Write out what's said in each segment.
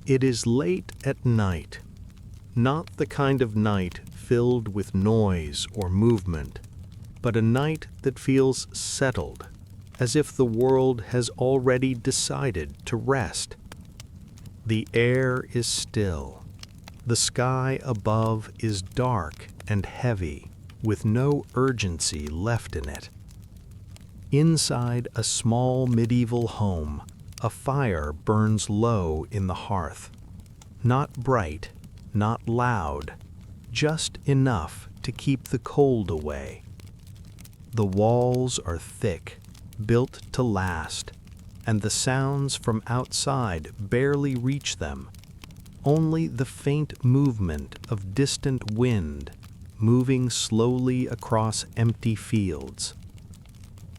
It is late at night, not the kind of night filled with noise or movement, but a night that feels settled, as if the world has already decided to rest. The air is still. The sky above is dark and heavy, with no urgency left in it. Inside a small medieval home, a fire burns low in the hearth. Not bright, not loud, just enough to keep the cold away. The walls are thick, built to last, and the sounds from outside barely reach them. Only the faint movement of distant wind moving slowly across empty fields.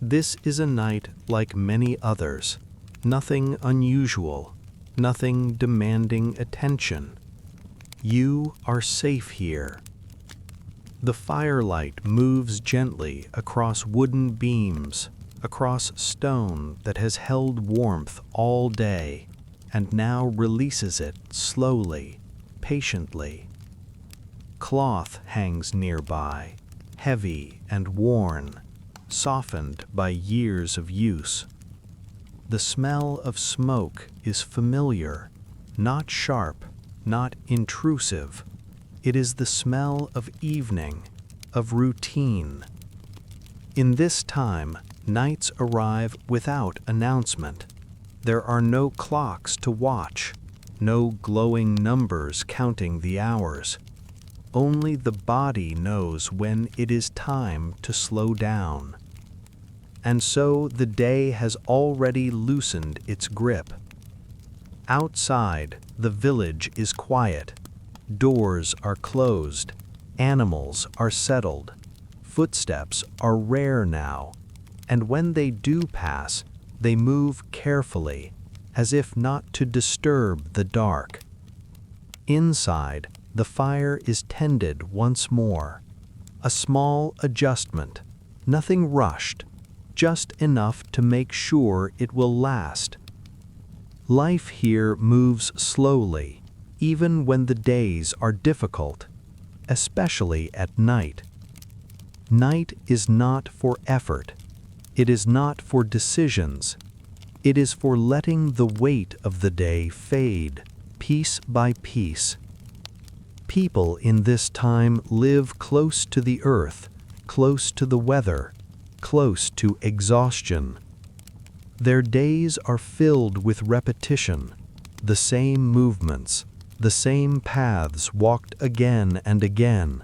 This is a night like many others, nothing unusual, nothing demanding attention. You are safe here. The firelight moves gently across wooden beams, across stone that has held warmth all day, and now releases it slowly, patiently. Cloth hangs nearby, heavy and worn, softened by years of use. The smell of smoke is familiar, not sharp, not intrusive. It is the smell of evening, of routine. In this time, nights arrive without announcement. There are no clocks to watch, no glowing numbers counting the hours. Only the body knows when it is time to slow down. And so the day has already loosened its grip. Outside, the village is quiet. Doors are closed. Animals are settled. Footsteps are rare now, and when they do pass, they move carefully, as if not to disturb the dark. Inside, the fire is tended once more. A small adjustment, nothing rushed, just enough to make sure it will last. Life here moves slowly, even when the days are difficult, especially at night. Night is not for effort. It is not for decisions. It is for letting the weight of the day fade, piece by piece. People in this time live close to the earth, close to the weather, close to exhaustion. Their days are filled with repetition, the same movements, the same paths walked again and again.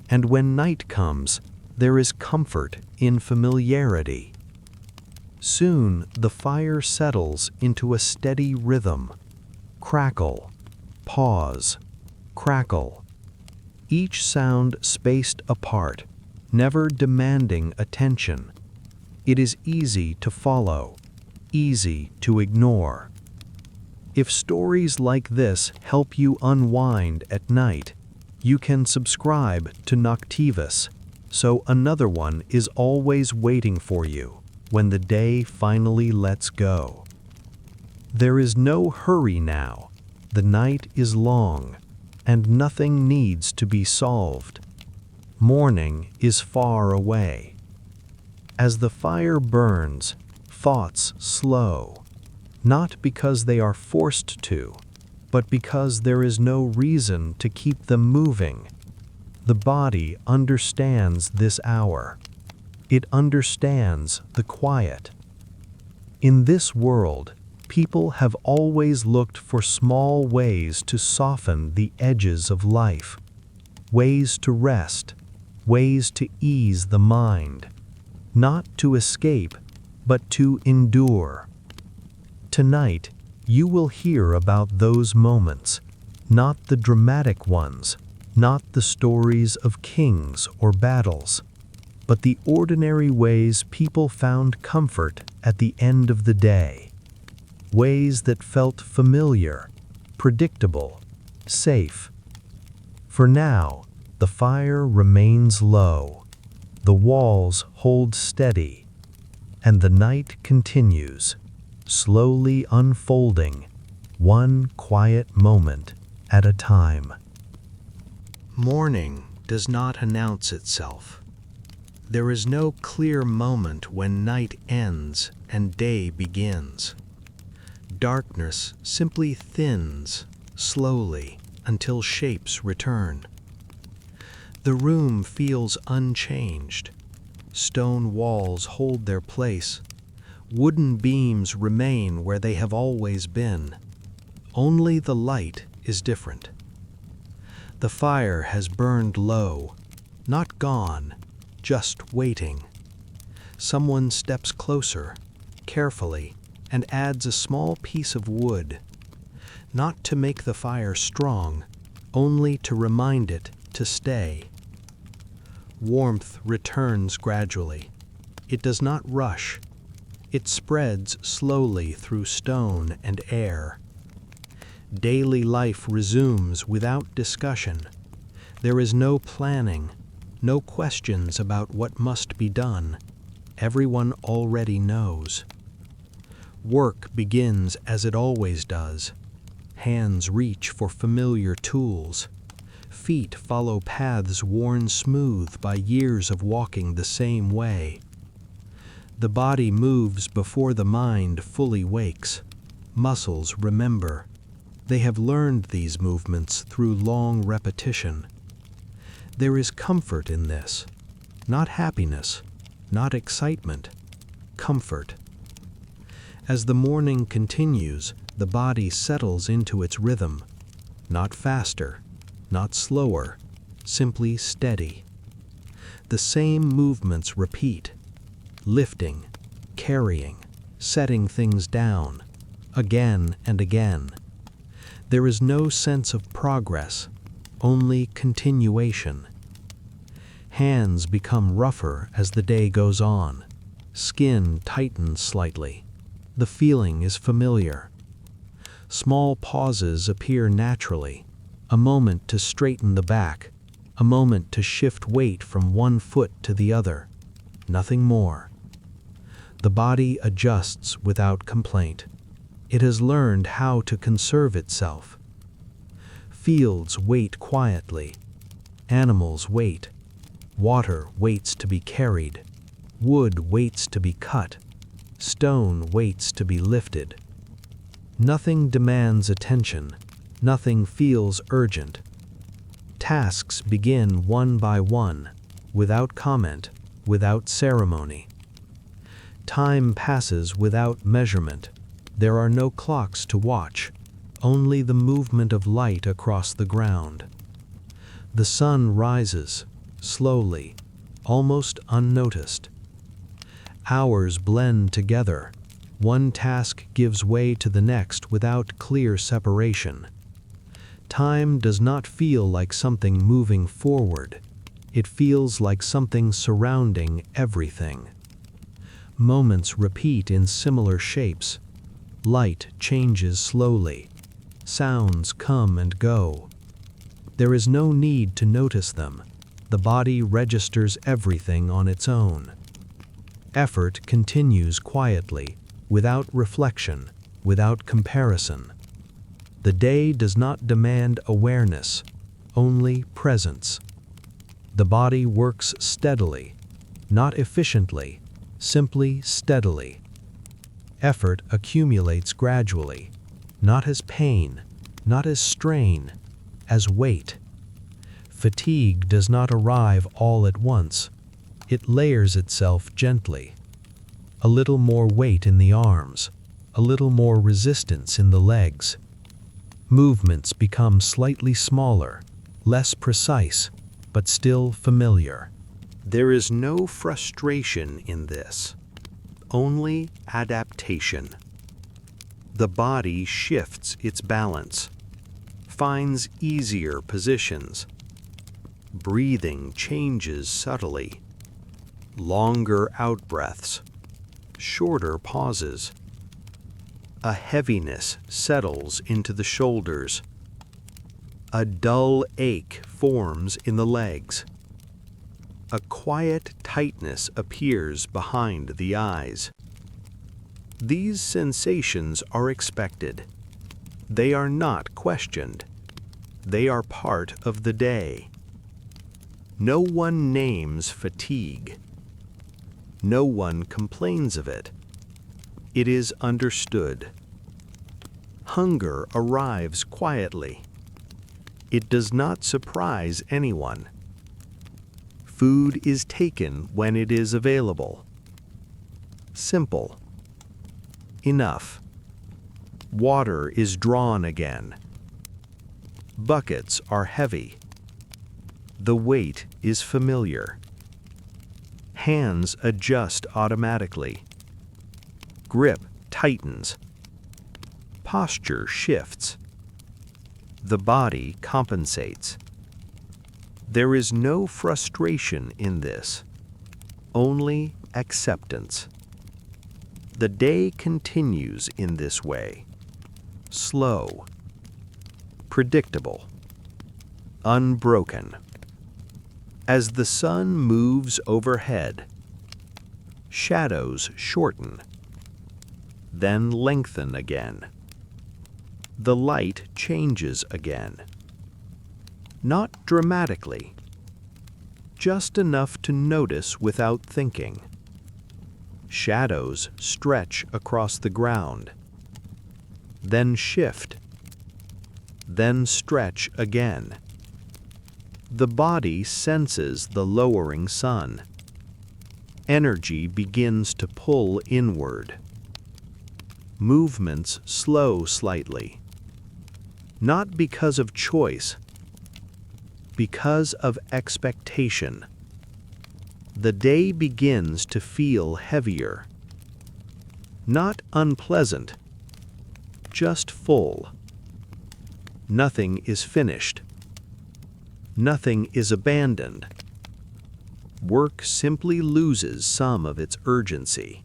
And when night comes, there is comfort in familiarity. Soon the fire settles into a steady rhythm. Crackle, pause, crackle. Each sound spaced apart, never demanding attention. It is easy to follow, easy to ignore. If stories like this help you unwind at night, you can subscribe to Noctivus, so another one is always waiting for you when the day finally lets go. There is no hurry now. The night is long, and nothing needs to be solved. Morning is far away. As the fire burns, thoughts slow, not because they are forced to, but because there is no reason to keep them moving. The body understands this hour. It understands the quiet. In this world, people have always looked for small ways to soften the edges of life, ways to rest, ways to ease the mind, not to escape, but to endure. Tonight, you will hear about those moments, not the dramatic ones, not the stories of kings or battles, but the ordinary ways people found comfort at the end of the day. Ways that felt familiar, predictable, safe. For now, the fire remains low, the walls hold steady, and the night continues, slowly unfolding, one quiet moment at a time. Morning does not announce itself. There is no clear moment when night ends and day begins. Darkness simply thins slowly until shapes return. The room feels unchanged. Stone walls hold their place. Wooden beams remain where they have always been. Only the light is different. The fire has burned low, not gone, just waiting. Someone steps closer, carefully, and adds a small piece of wood, not to make the fire strong, only to remind it to stay. Warmth returns gradually. It does not rush. It spreads slowly through stone and air. Daily life resumes without discussion. There is no planning, no questions about what must be done. Everyone already knows. Work begins as it always does. Hands reach for familiar tools. Feet follow paths worn smooth by years of walking the same way. The body moves before the mind fully wakes. Muscles remember. They have learned these movements through long repetition. There is comfort in this, not happiness, not excitement, comfort. As the morning continues, the body settles into its rhythm, not faster, not slower, simply steady. The same movements repeat, lifting, carrying, setting things down, again and again. There is no sense of progress, only continuation. Hands become rougher as the day goes on. Skin tightens slightly. The feeling is familiar. Small pauses appear naturally. A moment to straighten the back, a moment to shift weight from one foot to the other. Nothing more. The body adjusts without complaint. It has learned how to conserve itself. Fields wait quietly. Animals wait. Water waits to be carried. Wood waits to be cut. Stone waits to be lifted. Nothing demands attention. Nothing feels urgent. Tasks begin one by one, without comment, without ceremony. Time passes without measurement. There are no clocks to watch, only the movement of light across the ground. The sun rises, slowly, almost unnoticed. Hours blend together. One task gives way to the next without clear separation. Time does not feel like something moving forward. It feels like something surrounding everything. Moments repeat in similar shapes. Light changes slowly. Sounds come and go. There is no need to notice them. The body registers everything on its own. Effort continues quietly, without reflection, without comparison. The day does not demand awareness, only presence. The body works steadily, not efficiently, simply steadily. Effort accumulates gradually, not as pain, not as strain, as weight. Fatigue does not arrive all at once. It layers itself gently. A little more weight in the arms, a little more resistance in the legs. Movements become slightly smaller, less precise, but still familiar. There is no frustration in this, only adaptation. The body shifts its balance, finds easier positions. Breathing changes subtly. Longer out-breaths, shorter pauses. A heaviness settles into the shoulders. A dull ache forms in the legs. A quiet tightness appears behind the eyes. These sensations are expected. They are not questioned. They are part of the day. No one names fatigue. No one complains of it. It is understood. Hunger arrives quietly. It does not surprise anyone. Food is taken when it is available. Simple. Enough. Water is drawn again. Buckets are heavy. The weight is familiar. Hands adjust automatically. Grip tightens. Posture shifts. The body compensates. There is no frustration in this, only acceptance. The day continues in this way, slow, predictable, unbroken. As the sun moves overhead, shadows shorten, then lengthen again. The light changes again. Not dramatically, just enough to notice without thinking. Shadows stretch across the ground, then shift, then stretch again. The body senses the lowering sun. Energy begins to pull inward. Movements slow slightly. Not because of choice, because of expectation. The day begins to feel heavier. Not unpleasant, just full. Nothing is finished. Nothing is abandoned. Work simply loses some of its urgency.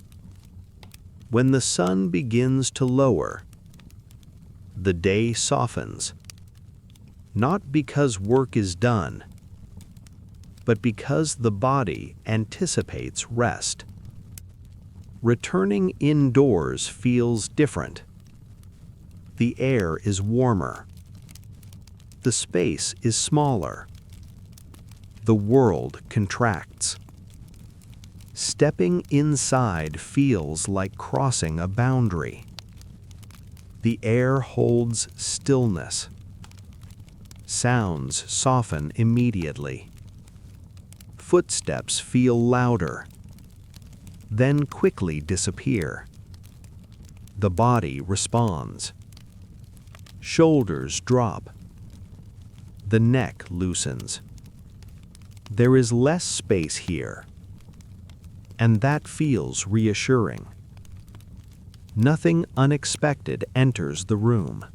When the sun begins to lower, the day softens. Not because work is done, but because the body anticipates rest. Returning indoors feels different. The air is warmer. The space is smaller. The world contracts. Stepping inside feels like crossing a boundary. The air holds stillness. Sounds soften immediately. Footsteps feel louder, then quickly disappear. The body responds. Shoulders drop. The neck loosens. There is less space here, and that feels reassuring. Nothing unexpected enters the room.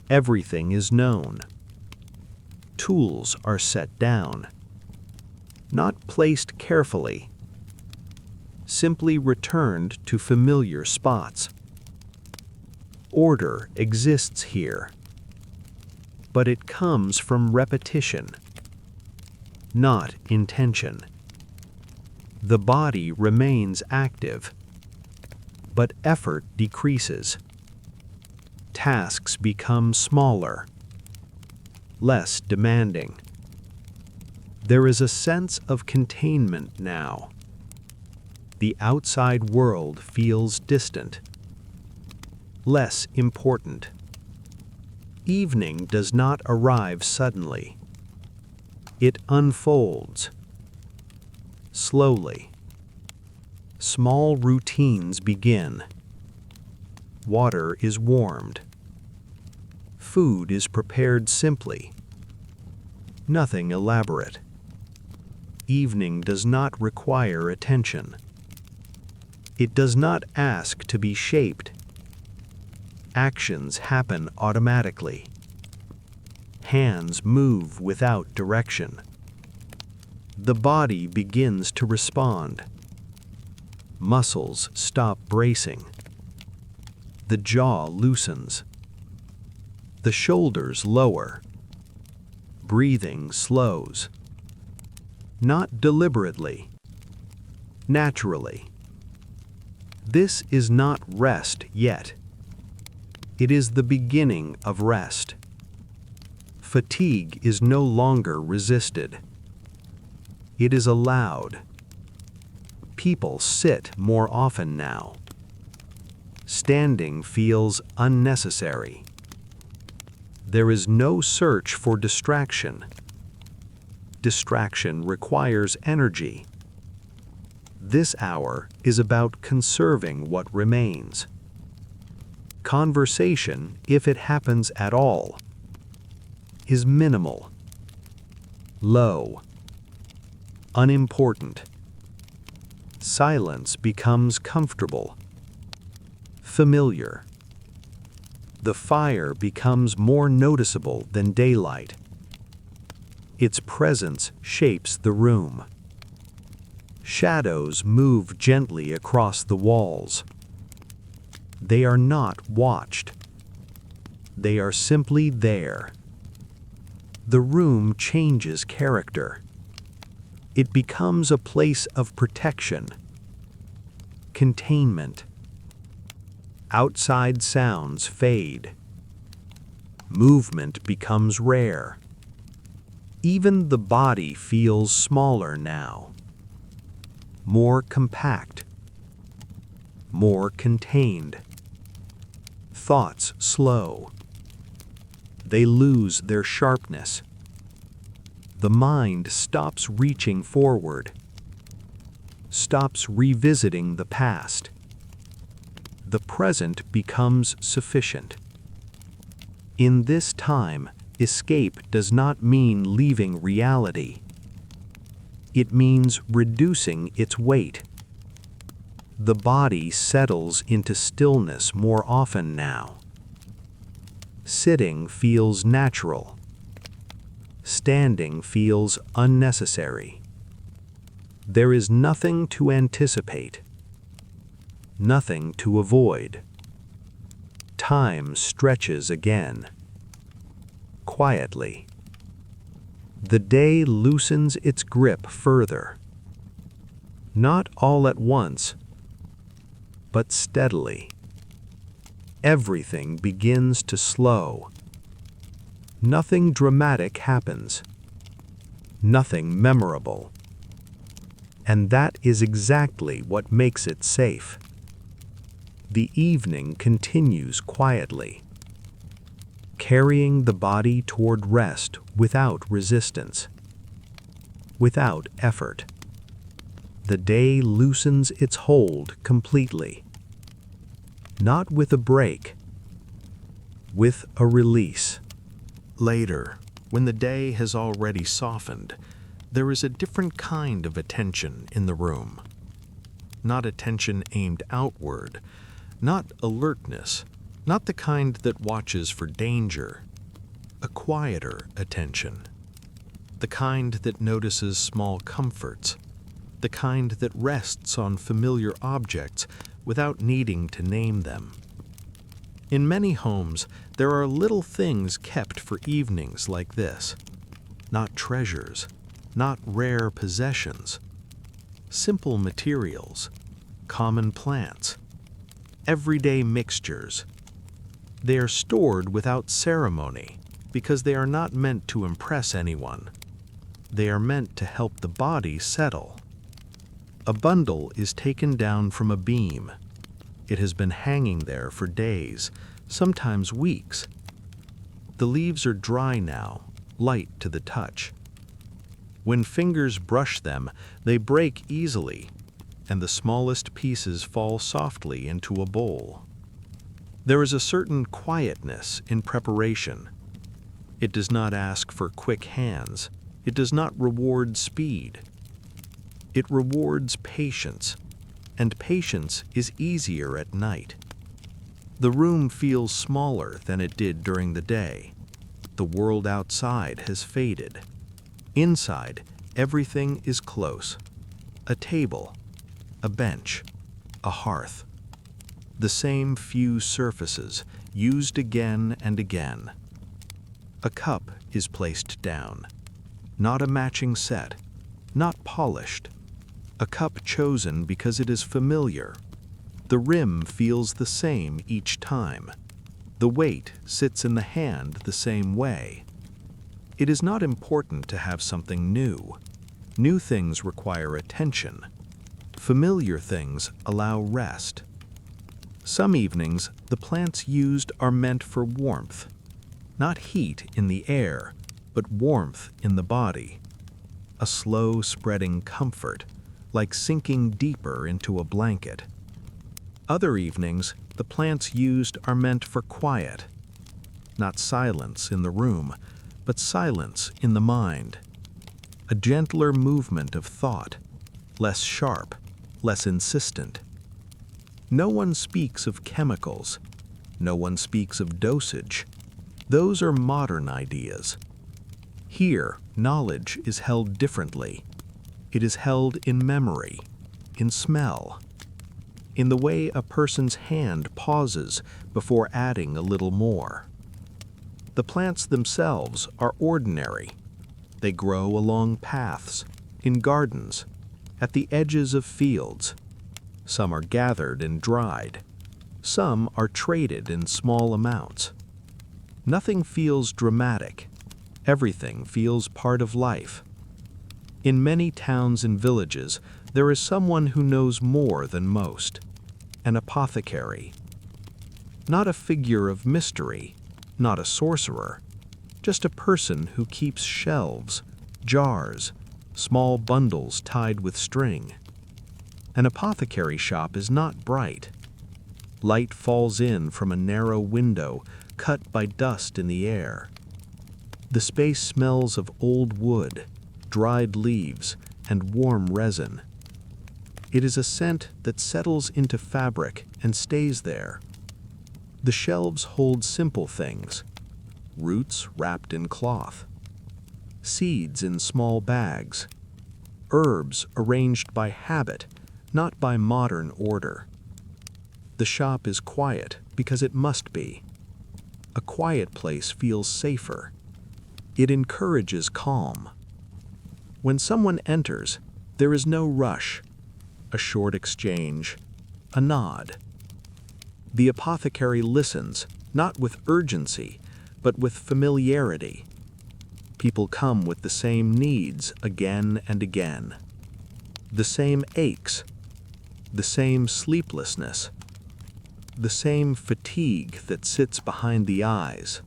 Everything is known. Tools are set down. Not placed carefully, simply returned to familiar spots. Order exists here, but it comes from repetition, not intention. The body remains active, but effort decreases. Tasks become smaller, less demanding. There is a sense of containment now. The outside world feels distant, less important. Evening does not arrive suddenly. It unfolds slowly. Small routines begin. Water is warmed. Food is prepared simply. Nothing elaborate. Evening does not require attention. It does not ask to be shaped. Actions happen automatically. Hands move without direction. The body begins to respond. Muscles stop bracing. The jaw loosens. The shoulders lower. Breathing slows. Not deliberately, naturally. This is not rest yet. It is the beginning of rest. Fatigue is no longer resisted. It is allowed. People sit more often now. Standing feels unnecessary. There is no search for distraction. Distraction requires energy. This hour is about conserving what remains. Conversation, if it happens at all, is minimal, low, unimportant. Silence becomes comfortable, familiar. The fire becomes more noticeable than daylight. Its presence shapes the room. Shadows move gently across the walls. They are not watched. They are simply there. The room changes character. It becomes a place of protection, containment. Outside sounds fade. Movement becomes rare. Even the body feels smaller now. More compact. More contained. Thoughts slow. They lose their sharpness. The mind stops reaching forward, stops revisiting the past. The present becomes sufficient. In this time, escape does not mean leaving reality. It means reducing its weight. The body settles into stillness more often now. Sitting feels natural. Standing feels unnecessary. There is nothing to anticipate, nothing to avoid. Time stretches again. Quietly. The day loosens its grip further. Not all at once, but steadily. Everything begins to slow. Nothing dramatic happens. Nothing memorable. And that is exactly what makes it safe. The evening continues quietly, carrying the body toward rest without resistance, without effort. The day loosens its hold completely, not with a break, with a release. Later, when the day has already softened, there is a different kind of attention in the room. Not attention aimed outward, not alertness, not the kind that watches for danger. A quieter attention. The kind that notices small comforts. The kind that rests on familiar objects without needing to name them. In many homes, there are little things kept for evenings like this. Not treasures, not rare possessions. Simple materials, common plants, everyday mixtures. They are stored without ceremony because they are not meant to impress anyone. They are meant to help the body settle. A bundle is taken down from a beam. It has been hanging there for days, sometimes weeks. The leaves are dry now, light to the touch. When fingers brush them, they break easily, and the smallest pieces fall softly into a bowl. There is a certain quietness in preparation. It does not ask for quick hands. It does not reward speed. It rewards patience, and patience is easier at night. The room feels smaller than it did during the day. The world outside has faded. Inside, everything is close. A table, a bench, a hearth. The same few surfaces, used again and again. A cup is placed down. Not a matching set, not polished. A cup chosen because it is familiar. The rim feels the same each time. The weight sits in the hand the same way. It is not important to have something new. New things require attention. Familiar things allow rest. Some evenings, the plants used are meant for warmth. Not heat in the air, but warmth in the body. A slow spreading comfort, like sinking deeper into a blanket. Other evenings, the plants used are meant for quiet. Not silence in the room, but silence in the mind. A gentler movement of thought, less sharp, less insistent. No one speaks of chemicals. No one speaks of dosage. Those are modern ideas. Here, knowledge is held differently. It is held in memory, in smell, in the way a person's hand pauses before adding a little more. The plants themselves are ordinary. They grow along paths, in gardens, at the edges of fields. Some are gathered and dried. Some are traded in small amounts. Nothing feels dramatic. Everything feels part of life. In many towns and villages, there is someone who knows more than most, an apothecary. Not a figure of mystery, not a sorcerer, just a person who keeps shelves, jars, small bundles tied with string. An apothecary shop is not bright. Light falls in from a narrow window cut by dust in the air. The space smells of old wood, dried leaves, and warm resin. It is a scent that settles into fabric and stays there. The shelves hold simple things: roots wrapped in cloth, seeds in small bags, herbs arranged by habit, not by modern order. The shop is quiet because it must be. A quiet place feels safer. It encourages calm. When someone enters, there is no rush. A short exchange, a nod. The apothecary listens, not with urgency, but with familiarity. People come with the same needs again and again. The same aches, the same sleeplessness, the same fatigue that sits behind the eyes.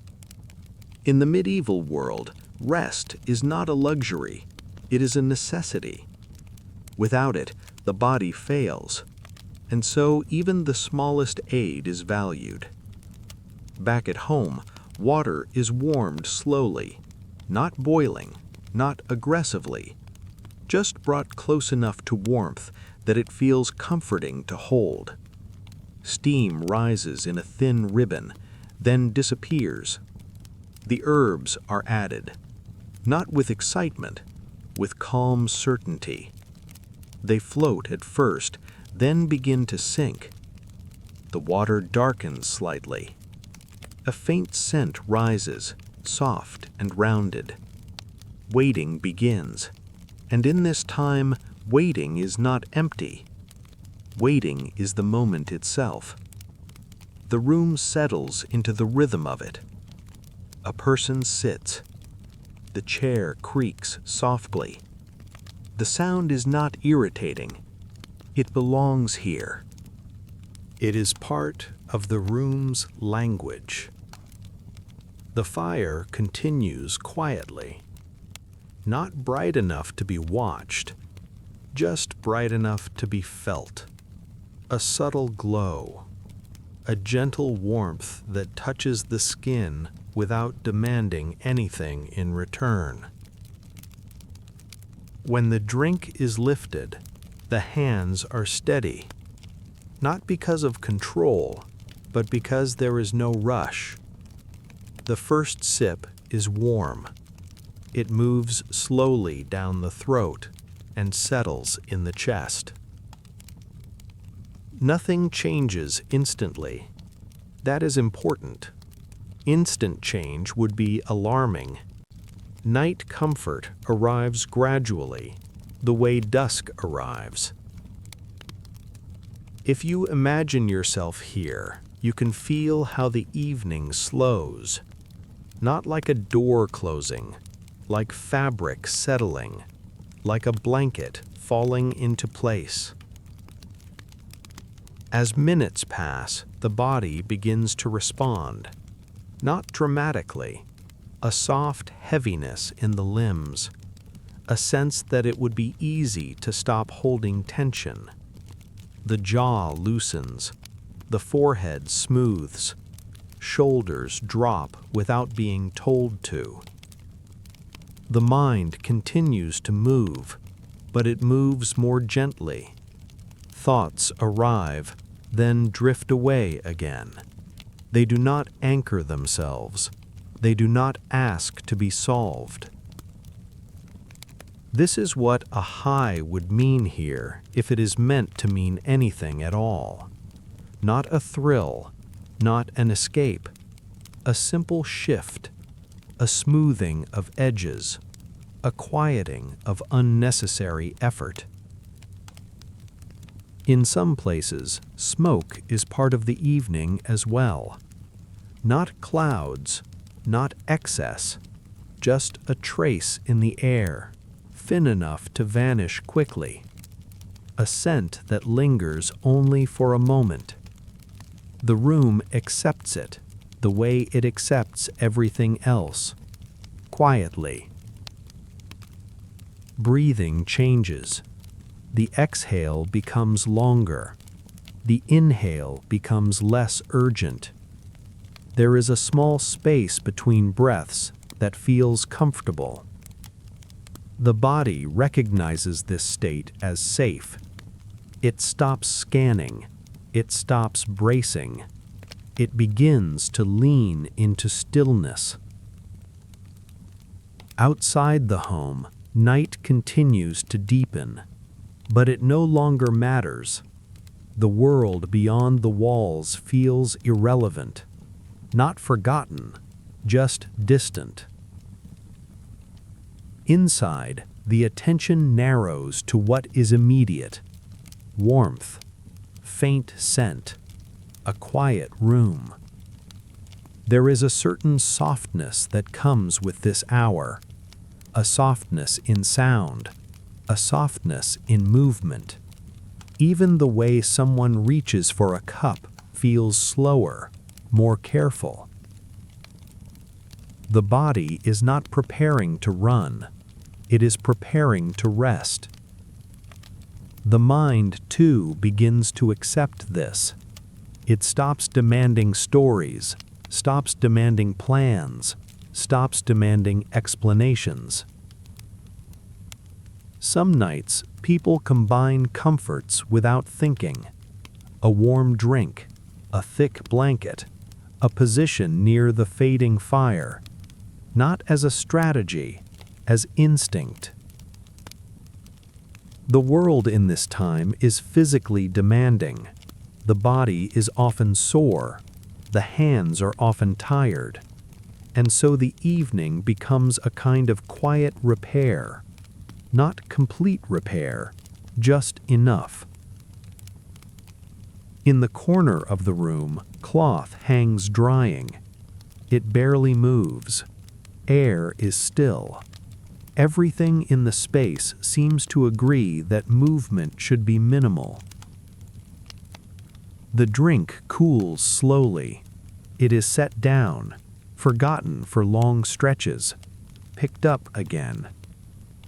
In the medieval world, rest is not a luxury, it is a necessity. Without it, the body fails, and so even the smallest aid is valued. Back at home, water is warmed slowly, not boiling, not aggressively, just brought close enough to warmth that it feels comforting to hold. Steam rises in a thin ribbon, then disappears. The herbs are added, not with excitement, with calm certainty. They float at first, then begin to sink. The water darkens slightly. A faint scent rises, soft and rounded. Waiting begins, and in this time, waiting is not empty. Waiting is the moment itself. The room settles into the rhythm of it. A person sits. The chair creaks softly. The sound is not irritating. It belongs here. It is part of the room's language. The fire continues quietly. Not bright enough to be watched, just bright enough to be felt. A subtle glow, a gentle warmth that touches the skin without demanding anything in return. When the drink is lifted, the hands are steady, not because of control, but because there is no rush. The first sip is warm. It moves slowly down the throat and settles in the chest. Nothing changes instantly. That is important. Instant change would be alarming. Night comfort arrives gradually, the way dusk arrives. If you imagine yourself here, You can feel how the evening slows, not like a door closing, like fabric settling, like a blanket falling into place. As minutes pass, the body begins to respond, not dramatically, a soft heaviness in the limbs, a sense that it would be easy to stop holding tension. The jaw loosens, the forehead smooths, shoulders drop without being told to. The mind continues to move, but it moves more gently. Thoughts arrive, then drift away again. They do not anchor themselves. They do not ask to be solved. This is what a high would mean here if it is meant to mean anything at all. Not a thrill, not an escape, a simple shift, a smoothing of edges, a quieting of unnecessary effort. In some places, smoke is part of the evening as well. Not clouds, not excess, just a trace in the air, thin enough to vanish quickly. A scent that lingers only for a moment. The room accepts it, the way it accepts everything else, quietly. Breathing changes. The exhale becomes longer. The inhale becomes less urgent. There is a small space between breaths that feels comfortable. The body recognizes this state as safe. It stops scanning. It stops bracing. It begins to lean into stillness. Outside the home, night continues to deepen. But it no longer matters. The world beyond the walls feels irrelevant, not forgotten, just distant. Inside, the attention narrows to what is immediate: warmth, faint scent, a quiet room. There is a certain softness that comes with this hour, a softness in sound, a softness in movement. Even the way someone reaches for a cup feels slower, more careful. The body is not preparing to run. It is preparing to rest. The mind, too, begins to accept this. It stops demanding stories, stops demanding plans, stops demanding explanations. Some nights, people combine comforts without thinking. A warm drink, a thick blanket, a position near the fading fire, not as a strategy, as instinct. The world in this time is physically demanding. The body is often sore, the hands are often tired, and so the evening becomes a kind of quiet repair. Not complete repair, just enough. In the corner of the room, cloth hangs drying. It barely moves. Air is still. Everything in the space seems to agree that movement should be minimal. The drink cools slowly. It is set down, forgotten for long stretches, picked up again.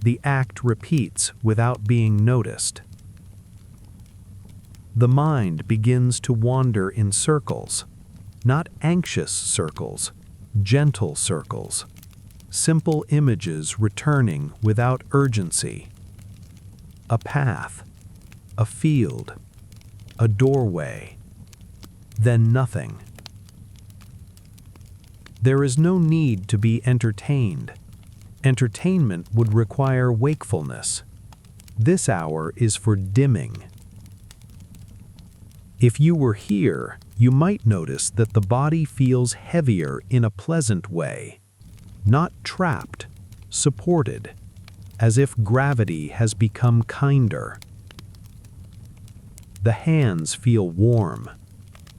The act repeats without being noticed. The mind begins to wander in circles, not anxious circles, gentle circles, simple images returning without urgency. A path, a field, a doorway, then nothing. There is no need to be entertained. Entertainment would require wakefulness. This hour is for dimming. If you were here, you might notice that the body feels heavier in a pleasant way, not trapped, supported, as if gravity has become kinder. The hands feel warm.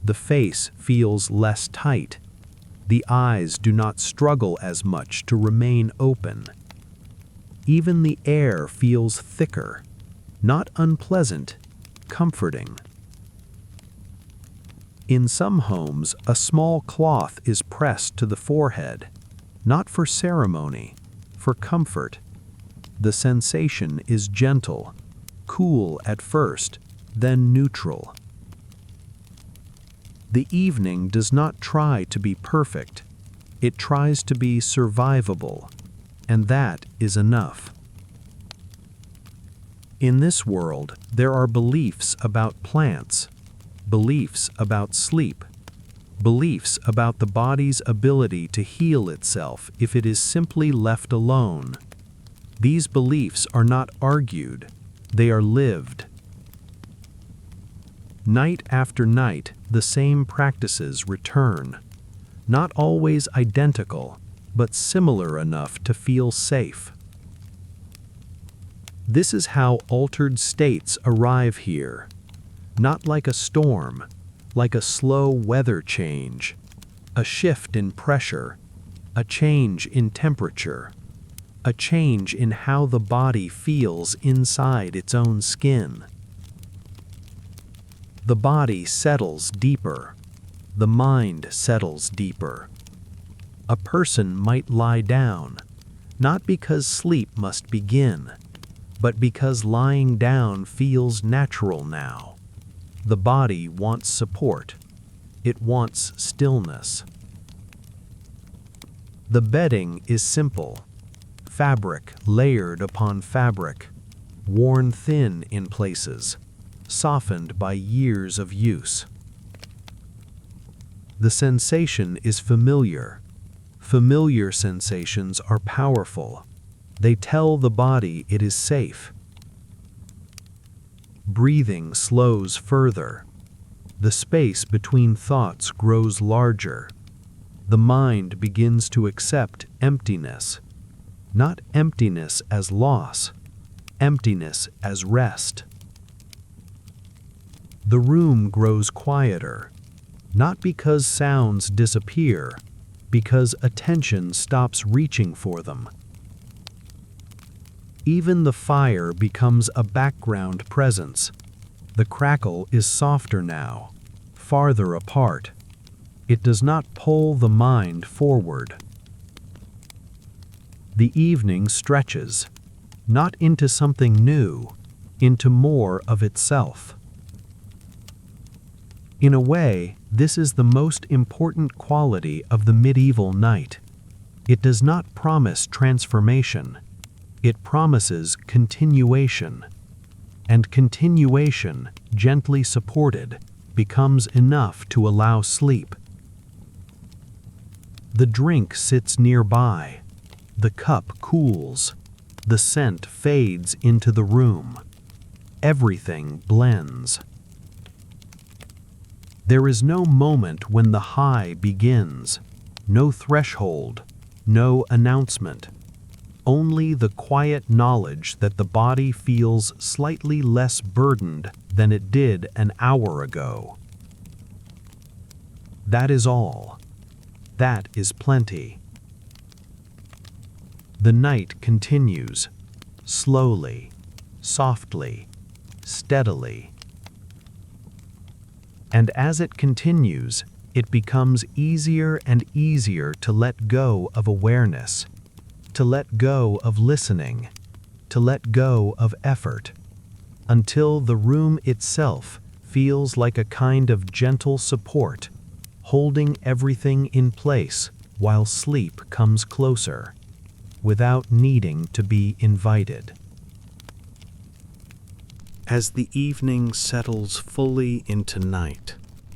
The face feels less tight. The eyes do not struggle as much to remain open. Even the air feels thicker, not unpleasant, comforting. In some homes, a small cloth is pressed to the forehead, not for ceremony, for comfort. The sensation is gentle, cool at first, then neutral. The evening does not try to be perfect. It tries to be survivable, and that is enough. In this world, there are beliefs about plants, beliefs about sleep, beliefs about the body's ability to heal itself if it is simply left alone. These beliefs are not argued, they are lived. Night after night, the same practices return, not always identical, but similar enough to feel safe. This is how altered states arrive here, not like a storm, like a slow weather change, a shift in pressure, a change in temperature, a change in how the body feels inside its own skin. The body settles deeper. The mind settles deeper. A person might lie down, not because sleep must begin, but because lying down feels natural now. The body wants support. It wants stillness. The bedding is simple. Fabric layered upon fabric, worn thin in places, softened by years of use. The sensation is familiar. Familiar sensations are powerful. They tell the body it is safe. Breathing slows further. The space between thoughts grows larger. The mind begins to accept emptiness. Not emptiness as loss, emptiness as rest. The room grows quieter, not because sounds disappear, because attention stops reaching for them. Even the fire becomes a background presence. The crackle is softer now, farther apart. It does not pull the mind forward. The evening stretches, not into something new, into more of itself. In a way, this is the most important quality of the medieval night. It does not promise transformation. It promises continuation. And continuation, gently supported, becomes enough to allow sleep. The drink sits nearby. The cup cools. The scent fades into the room. Everything blends. There is no moment when the high begins, no threshold, no announcement. Only the quiet knowledge that the body feels slightly less burdened than it did an hour ago. That is all. That is plenty. The night continues, slowly, softly, steadily. And as it continues, it becomes easier and easier to let go of awareness, to let go of listening, to let go of effort, until the room itself feels like a kind of gentle support, holding everything in place while sleep comes closer, without needing to be invited. As the evening settles fully into night,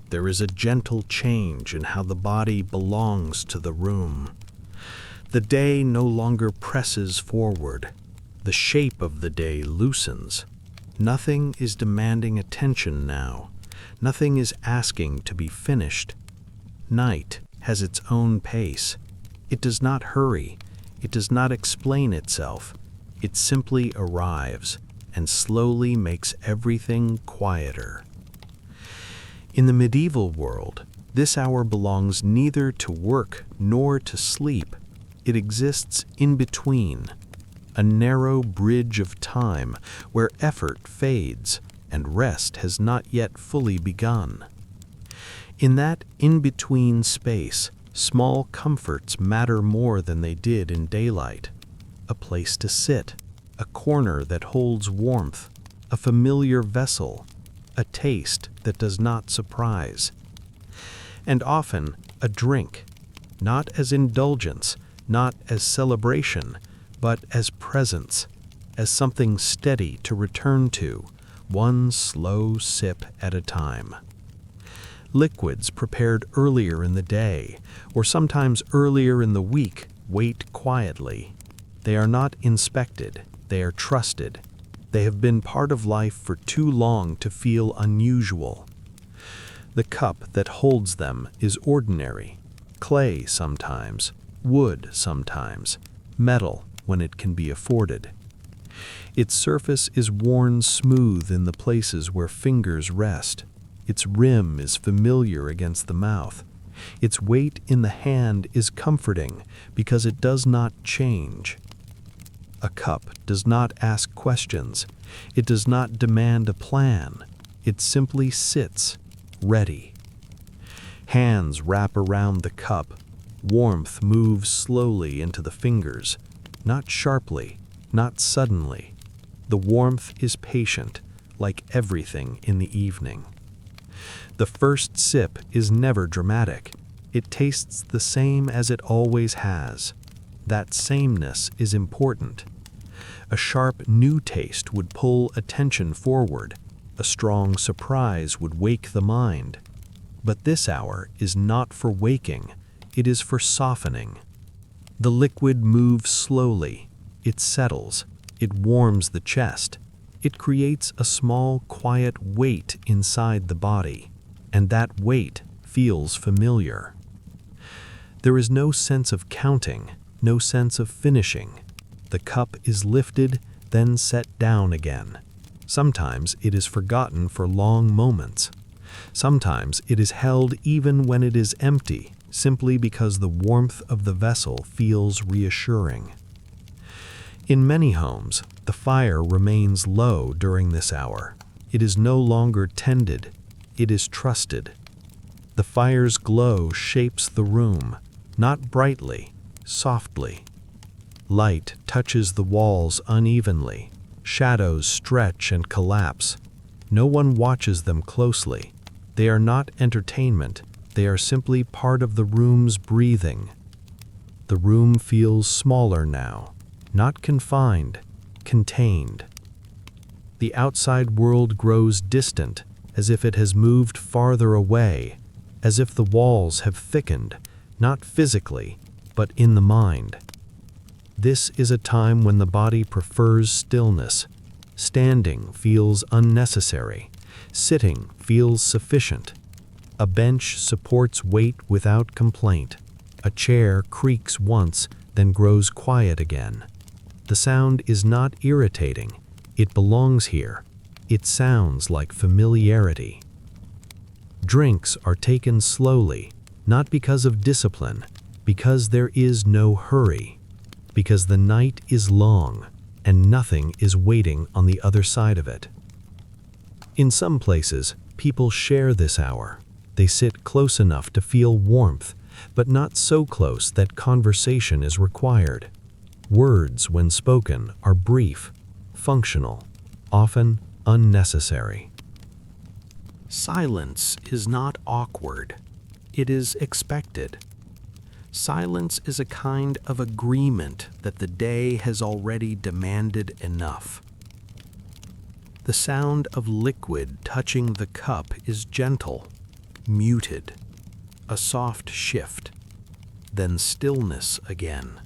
there is a gentle change in how the body belongs to the room. The day no longer presses forward. The shape of the day loosens. Nothing is demanding attention now. Nothing is asking to be finished. Night has its own pace. It does not hurry. It does not explain itself. It simply arrives and slowly makes everything quieter. In the medieval world, this hour belongs neither to work nor to sleep. It exists in between, a narrow bridge of time where effort fades and rest has not yet fully begun. In that in-between space, small comforts matter more than they did in daylight. A place to sit, a corner that holds warmth, a familiar vessel, a taste that does not surprise. And often, a drink, not as indulgence, not as celebration, but as presence, as something steady to return to, one slow sip at a time. Liquids prepared earlier in the day, or sometimes earlier in the week, wait quietly. They are not inspected, they are trusted. They have been part of life for too long to feel unusual. The cup that holds them is ordinary, clay sometimes, wood sometimes, metal when it can be afforded. Its surface is worn smooth in the places where fingers rest. Its rim is familiar against the mouth. Its weight in the hand is comforting because it does not change. A cup does not ask questions. It does not demand a plan. It simply sits, ready. Hands wrap around the cup. Warmth moves slowly into the fingers, not sharply, not suddenly. The warmth is patient, like everything in the evening. The first sip is never dramatic. It tastes the same as it always has. That sameness is important. A sharp new taste would pull attention forward. A strong surprise would wake the mind. But this hour is not for waking. It is for softening. The liquid moves slowly. It settles. It warms the chest. It creates a small, quiet weight inside the body. And that weight feels familiar. There is no sense of counting, no sense of finishing. The cup is lifted, then set down again. Sometimes it is forgotten for long moments. Sometimes it is held even when it is empty, simply because the warmth of the vessel feels reassuring. In many homes, the fire remains low during this hour. It is no longer tended. It is trusted. The fire's glow shapes the room, not brightly, softly. Light touches the walls unevenly. Shadows stretch and collapse. No one watches them closely. They are not entertainment. They are simply part of the room's breathing. The room feels smaller now, not confined, contained. The outside world grows distant, as if it has moved farther away, as if the walls have thickened, not physically, but in the mind. This is a time when the body prefers stillness. Standing feels unnecessary. Sitting feels sufficient. A bench supports weight without complaint. A chair creaks once, then grows quiet again. The sound is not irritating. It belongs here. It sounds like familiarity. Drinks are taken slowly, not because of discipline, because there is no hurry, because the night is long and nothing is waiting on the other side of it. In some places, people share this hour. They sit close enough to feel warmth, but not so close that conversation is required. Words, when spoken, are brief, functional, often unnecessary. Silence is not awkward. It is expected. Silence is a kind of agreement that the day has already demanded enough. The sound of liquid touching the cup is gentle, muted, a soft shift, then stillness again.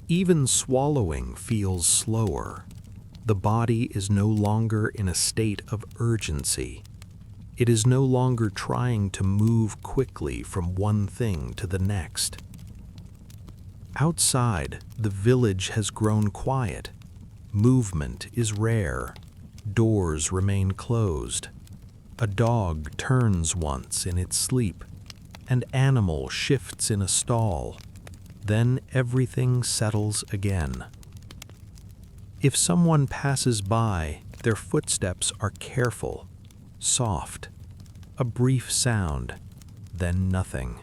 Even swallowing feels slower. The body is no longer in a state of urgency. It is no longer trying to move quickly from one thing to the next. Outside, the village has grown quiet. Movement is rare. Doors remain closed. A dog turns once in its sleep. An animal shifts in a stall. Then everything settles again. If someone passes by, their footsteps are careful, soft. A brief sound, then nothing.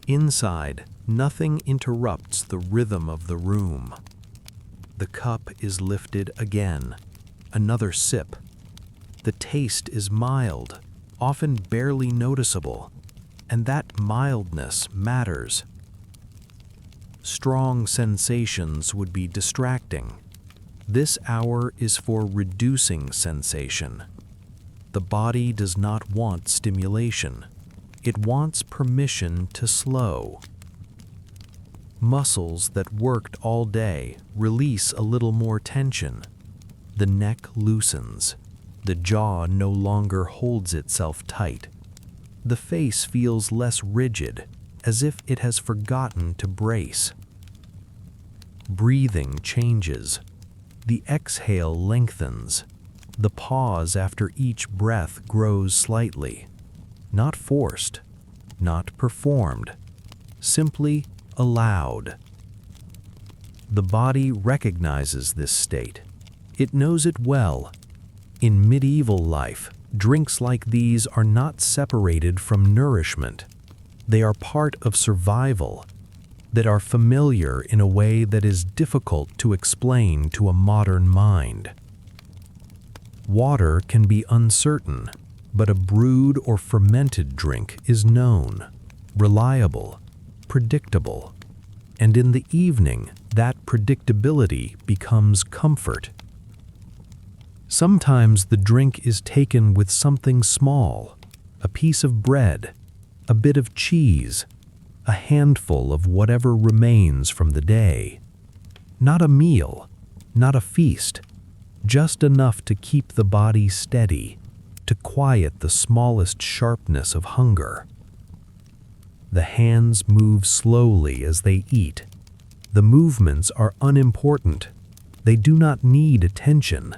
Inside, nothing interrupts the rhythm of the room. The cup is lifted again. Another sip. The taste is mild, often barely noticeable, and that mildness matters. Strong sensations would be distracting. This hour is for reducing sensation. The body does not want stimulation. It wants permission to slow. Muscles that worked all day release a little more tension. The neck loosens. The jaw no longer holds itself tight. The face feels less rigid, as if it has forgotten to brace. Breathing changes. The exhale lengthens. The pause after each breath grows slightly. Not forced, not performed, simply allowed. The body recognizes this state. It knows it well. In medieval life, drinks like these are not separated from nourishment. They are part of survival, that are familiar in a way that is difficult to explain to a modern mind. Water can be uncertain, but a brewed or fermented drink is known, reliable, predictable, and in the evening, that predictability becomes comfort. Sometimes the drink is taken with something small, a piece of bread, a bit of cheese, a handful of whatever remains from the day. Not a meal, not a feast, just enough to keep the body steady, to quiet the smallest sharpness of hunger. The hands move slowly as they eat. The movements are unimportant. They do not need attention.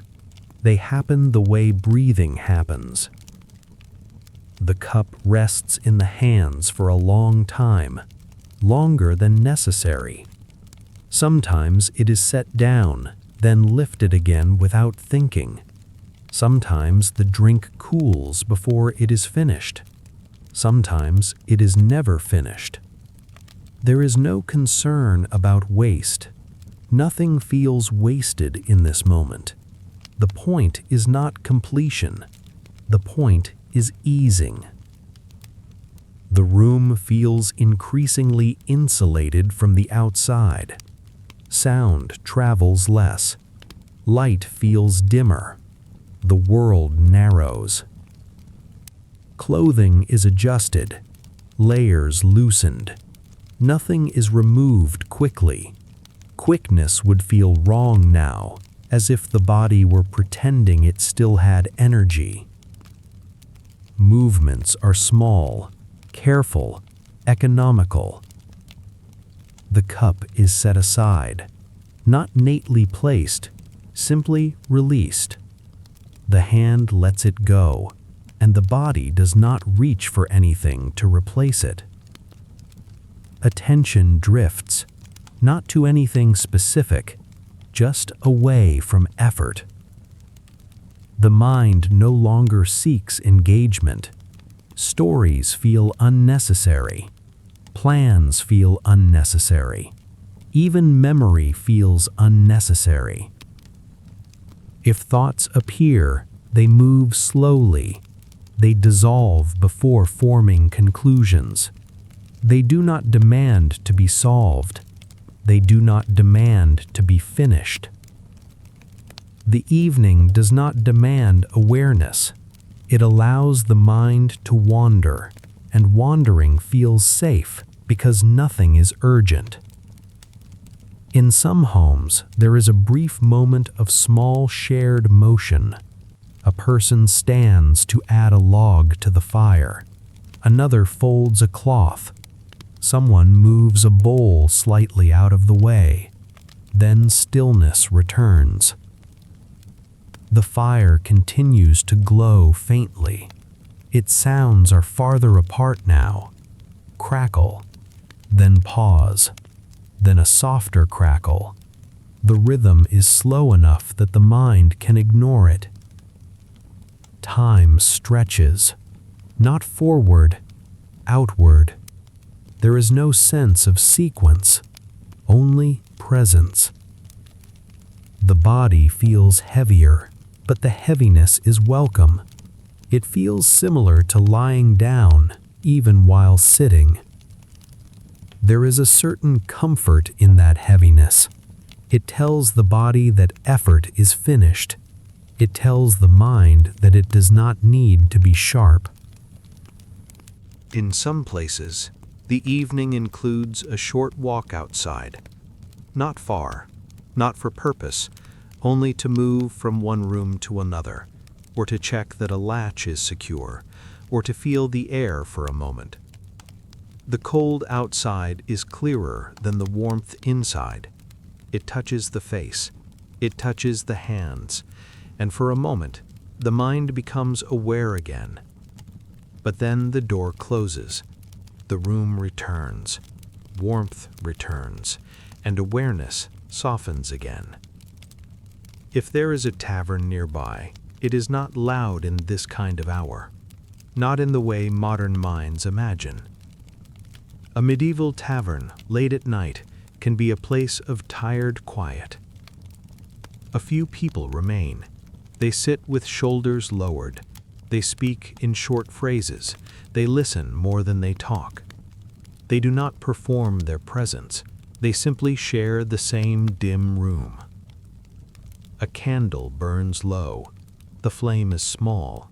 They happen the way breathing happens. The cup rests in the hands for a long time, longer than necessary. Sometimes it is set down, then lifted again without thinking. Sometimes the drink cools before it is finished. Sometimes it is never finished. There is no concern about waste. Nothing feels wasted in this moment. The point is not completion. The point is easing. The room feels increasingly insulated from the outside. Sound travels less. Light feels dimmer. The world narrows. Clothing is adjusted, layers loosened. Nothing is removed quickly. Quickness would feel wrong now, as if the body were pretending it still had energy. Movements are small, careful, economical. The cup is set aside, not neatly placed, simply released. The hand lets it go, and the body does not reach for anything to replace it. Attention drifts, not to anything specific, just away from effort. The mind no longer seeks engagement. Stories feel unnecessary. Plans feel unnecessary. Even memory feels unnecessary. If thoughts appear, they move slowly. They dissolve before forming conclusions. They do not demand to be solved. They do not demand to be finished. The evening does not demand awareness. It allows the mind to wander, and wandering feels safe because nothing is urgent. In some homes, there is a brief moment of small shared motion. A person stands to add a log to the fire. Another folds a cloth. Someone moves a bowl slightly out of the way. Then stillness returns. The fire continues to glow faintly. Its sounds are farther apart now. Crackle, then pause, then a softer crackle. The rhythm is slow enough that the mind can ignore it. Time stretches, not forward, outward. There is no sense of sequence, only presence. The body feels heavier, but the heaviness is welcome. It feels similar to lying down, even while sitting. There is a certain comfort in that heaviness. It tells the body that effort is finished. It tells the mind that it does not need to be sharp. In some places, the evening includes a short walk outside. Not far, not for purpose, only to move from one room to another, or to check that a latch is secure, or to feel the air for a moment. The cold outside is clearer than the warmth inside. It touches the face, it touches the hands, and for a moment, the mind becomes aware again. But then the door closes, the room returns, warmth returns, and awareness softens again. If there is a tavern nearby, it is not loud in this kind of hour, not in the way modern minds imagine. A medieval tavern, late at night, can be a place of tired quiet. A few people remain. They sit with shoulders lowered. They speak in short phrases. They listen more than they talk. They do not perform their presence. They simply share the same dim room. A candle burns low. The flame is small.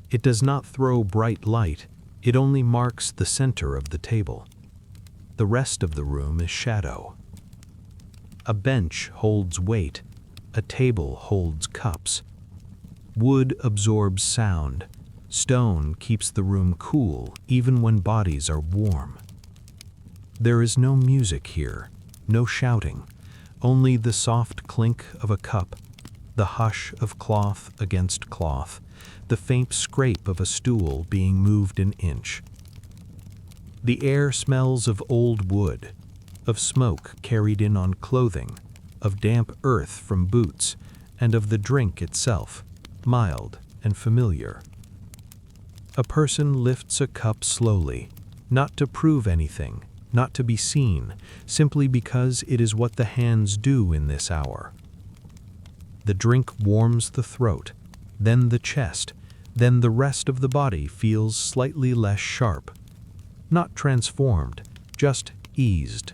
It does not throw bright light. It only marks the center of the table. The rest of the room is shadow. A bench holds weight. A table holds cups. Wood absorbs sound. Stone keeps the room cool even when bodies are warm. There is no music here, no shouting, only the soft clink of a cup, the hush of cloth against cloth, the faint scrape of a stool being moved an inch. The air smells of old wood, of smoke carried in on clothing, of damp earth from boots, and of the drink itself, mild and familiar. A person lifts a cup slowly, not to prove anything, not to be seen, simply because it is what the hands do in this hour. The drink warms the throat, then the chest, then the rest of the body feels slightly less sharp. Not transformed, just eased.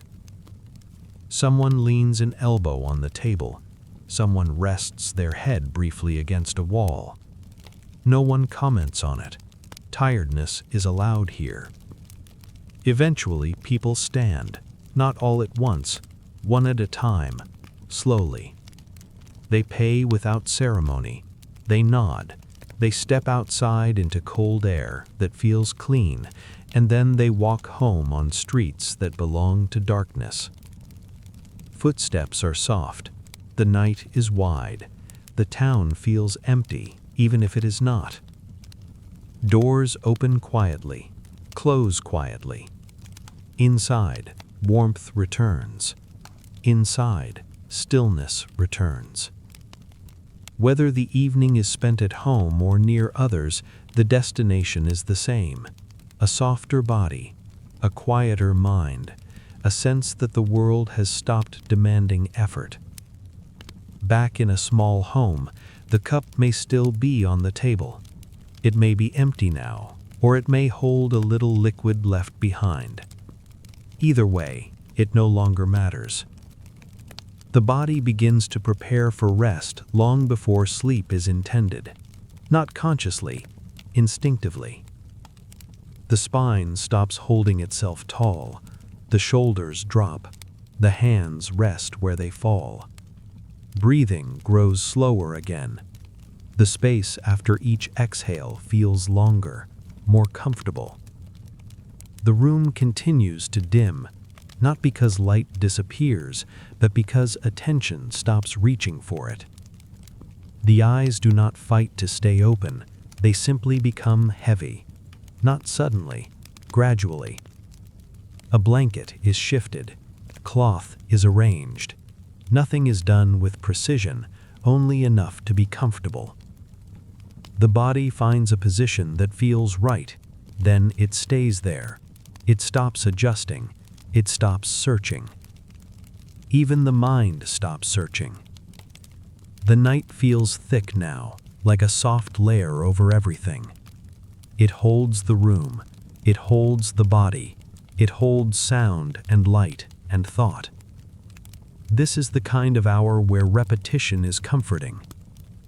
Someone leans an elbow on the table. Someone rests their head briefly against a wall. No one comments on it. Tiredness is allowed here. Eventually, people stand, not all at once, one at a time, slowly. They pay without ceremony. They nod. They step outside into cold air that feels clean, and then they walk home on streets that belong to darkness. Footsteps are soft. The night is wide. The town feels empty, even if it is not. Doors open quietly, close quietly. Inside, warmth returns. Inside, stillness returns. Whether the evening is spent at home or near others, the destination is the same. A softer body, a quieter mind, a sense that the world has stopped demanding effort. Back in a small home, the cup may still be on the table. It may be empty now, or it may hold a little liquid left behind. Either way, it no longer matters. The body begins to prepare for rest long before sleep is intended, not consciously, instinctively. The spine stops holding itself tall, the shoulders drop, the hands rest where they fall. Breathing grows slower again. The space after each exhale feels longer, more comfortable. The room continues to dim, not because light disappears, but because attention stops reaching for it. The eyes do not fight to stay open, they simply become heavy. Not suddenly, gradually. A blanket is shifted, cloth is arranged. Nothing is done with precision, only enough to be comfortable. The body finds a position that feels right, then it stays there. It stops adjusting, it stops searching. Even the mind stops searching. The night feels thick now, like a soft layer over everything. It holds the room, it holds the body, it holds sound and light and thought. This is the kind of hour where repetition is comforting.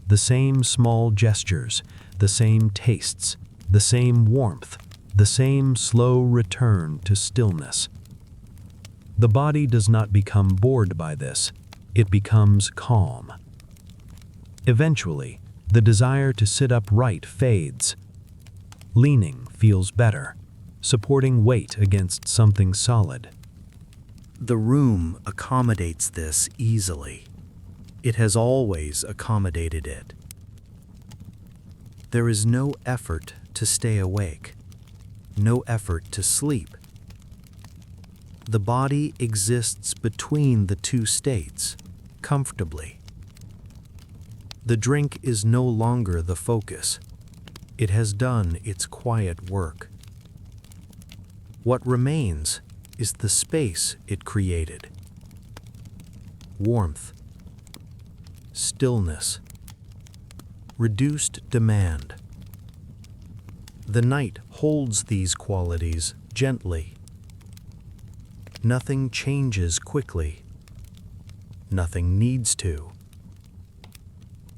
The same small gestures, the same tastes, the same warmth, the same slow return to stillness. The body does not become bored by this, it becomes calm. Eventually, the desire to sit upright fades. Leaning feels better, supporting weight against something solid. The room accommodates this easily. It has always accommodated it. There is no effort to stay awake, no effort to sleep. The body exists between the two states, comfortably. The drink is no longer the focus. It has done its quiet work. What remains is the space it created. Warmth, stillness, reduced demand. The night holds these qualities gently. Nothing changes quickly. Nothing needs to.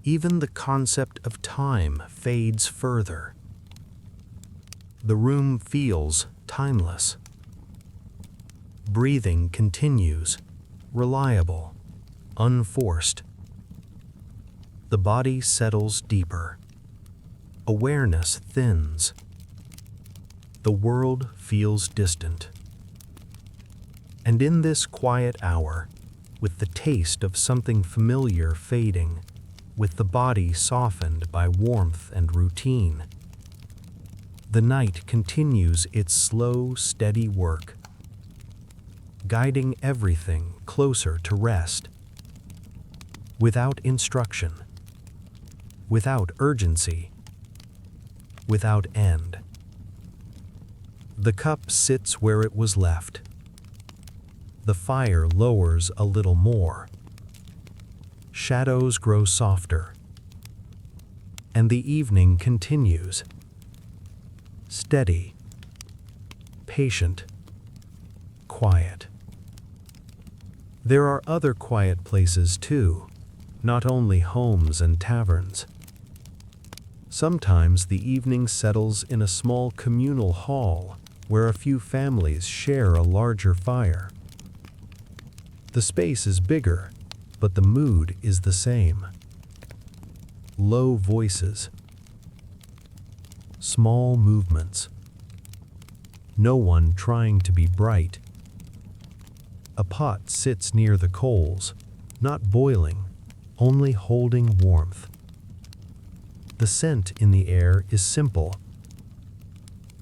Even the concept of time fades further. The room feels timeless. Breathing continues, reliable, unforced. The body settles deeper. Awareness thins. The world feels distant. And in this quiet hour, with the taste of something familiar fading, with the body softened by warmth and routine, the night continues its slow, steady work, guiding everything closer to rest, without instruction, without urgency, without end. The cup sits where it was left. The fire lowers a little more. Shadows grow softer. And the evening continues. Steady, patient, quiet. There are other quiet places too, not only homes and taverns. Sometimes the evening settles in a small communal hall where a few families share a larger fire. The space is bigger, but the mood is the same. Low voices, small movements, no one trying to be bright. A pot sits near the coals, not boiling, only holding warmth. The scent in the air is simple.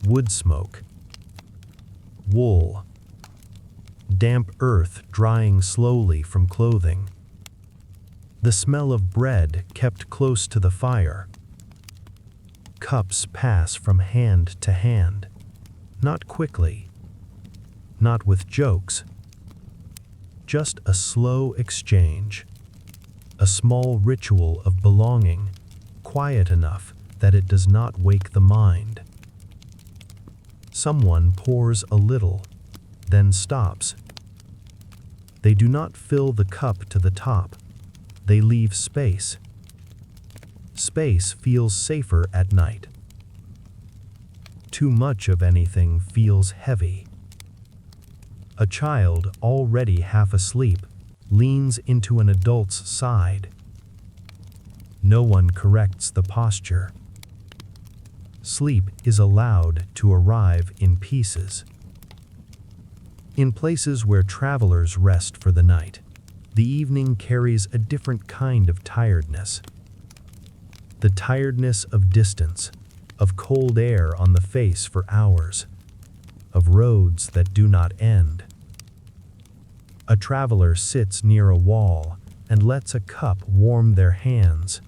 Wood smoke, wool, damp earth drying slowly from clothing. The smell of bread kept close to the fire. Cups pass from hand to hand, not quickly, not with jokes. Just a slow exchange, a small ritual of belonging, quiet enough that it does not wake the mind. Someone pours a little, then stops. They do not fill the cup to the top. They leave space. Space feels safer at night. Too much of anything feels heavy. A child, already half asleep, leans into an adult's side. No one corrects the posture. Sleep is allowed to arrive in pieces. In places where travelers rest for the night, the evening carries a different kind of tiredness. the tiredness of distance, of cold air on the face for hours, of roads that do not end. A traveler sits near a wall and lets a cup warm their hands.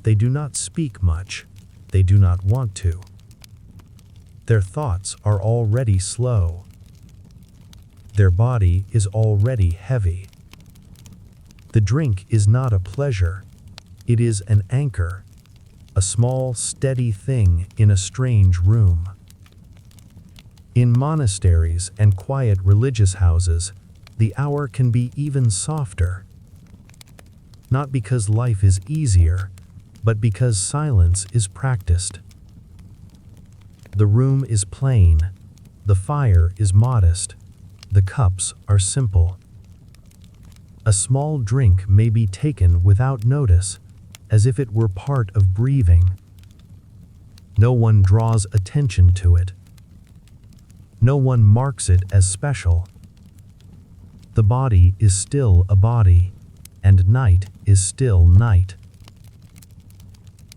They do not speak much. They do not want to. Their thoughts are already slow. Their body is already heavy. The drink is not a pleasure. It is an anchor, a small, steady thing in a strange room. In monasteries and quiet religious houses, the hour can be even softer. Not because life is easier, but because silence is practiced. The room is plain, the fire is modest, the cups are simple. A small drink may be taken without notice, as if it were part of breathing. No one draws attention to it. No one marks it as special. The body is still a body, and night is still night.